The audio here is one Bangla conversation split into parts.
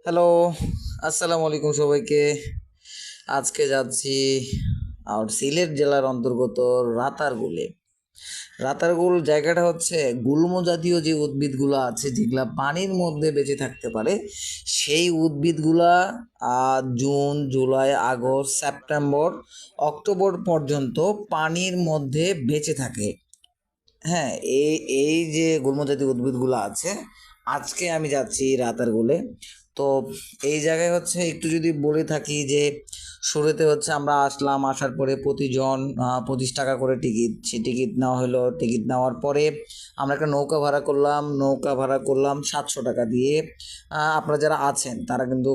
হ্যালো, আসসালামু আলাইকুম সবাইকে। আজকে যাচ্ছি সিলেট জেলার অন্তর্গত রাতারগুলে। রাতারগুল জায়গাটা হচ্ছে গুল্ম জাতীয় যে উদ্ভিদগুলো আছে যেগুলা পানির মধ্যে বেঁচে থাকতে পারে, সেই উদ্ভিদগুলা June, July, August, September, October পর্যন্ত পানির মধ্যে বেঁচে থাকে। হ্যাঁ, এই এই যে গুল্মজাতীয় উদ্ভিদগুলো আছে, আজকে আমি যাচ্ছি রাতারগুলে। তো এই জায়গায় হচ্ছে একটু যদি বলে থাকি যে শুরুতে হচ্ছে আমরা আসলাম, আসার পরে প্রতিজন 25 টাকা করে টিকিট, সে টিকিট নেওয়া হলো। টিকিট নেওয়ার পরে আমরা একটা নৌকা ভাড়া করলাম 700 টাকা দিয়ে। আপনারা যারা আছেন তারা কিন্তু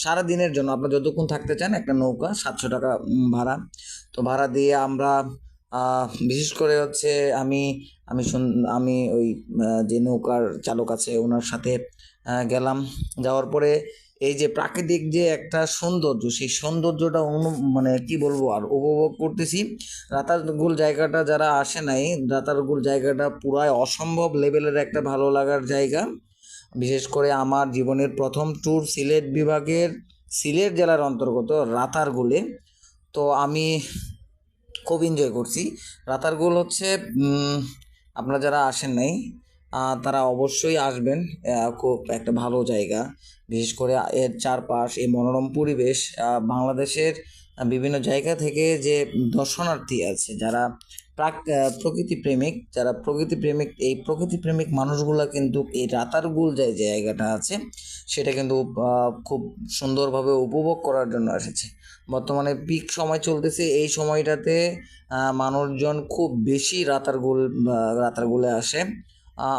সারা দিনের জন্য আপনারা যতক্ষণ থাকতে চান একটা নৌকা 700 টাকা ভাড়া। তো ভাড়া দিয়ে আমরা বিশেষ করে হচ্ছে আমি আমি আমি ওই যে নৌকার চালক আছে ওনার সাথে গেলাম। যাওয়ার পরে এই যে প্রাকৃতিক যে একটা সৌন্দর্য, সেই সৌন্দর্যটা মানে কি বলবো আর উপভোগ করতেছি। রাতারগুল জায়গাটা যারা আসে নাই, রাতারগুল জায়গাটা পুরাই অসম্ভব লেভেলের একটা ভালো লাগার জায়গা। বিশেষ করে আমার জীবনের প্রথম ট্যুর সিলেট জেলার অন্তর্গত রাতারগুলে। তো আমি খুব এনজয় করছি। রাতারগুল হচ্ছে আপনারা যারা আসেন নাই তারা অবশ্যই আসবেন। খুব একটা ভালো জায়গা। বিশেষ করে এর চারপাশ, এই মনোরম পরিবেশ, বাংলাদেশের বিভিন্ন জায়গা থেকে যে দর্শনার্থী আছে যারা এই প্রকৃতিপ্রেমিক মানুষগুলা কিন্তু এই রাতারগুল যে জায়গাটা আছে সেটা কিন্তু খুব সুন্দরভাবে উপভোগ করার জন্য এসেছে। বর্তমানে পিক সময় চলতেছে, এই সময়টাতে মানুষজন খুব বেশি রাতারগুলে আসে।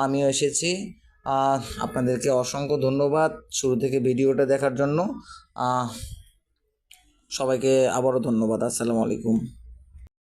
আমিও এসেছি। আপনাদেরকে অসংখ্য ধন্যবাদ শুরু থেকে ভিডিওটা দেখার জন্য। সবাইকে আবারও ধন্যবাদ। আসসালামু আলাইকুম।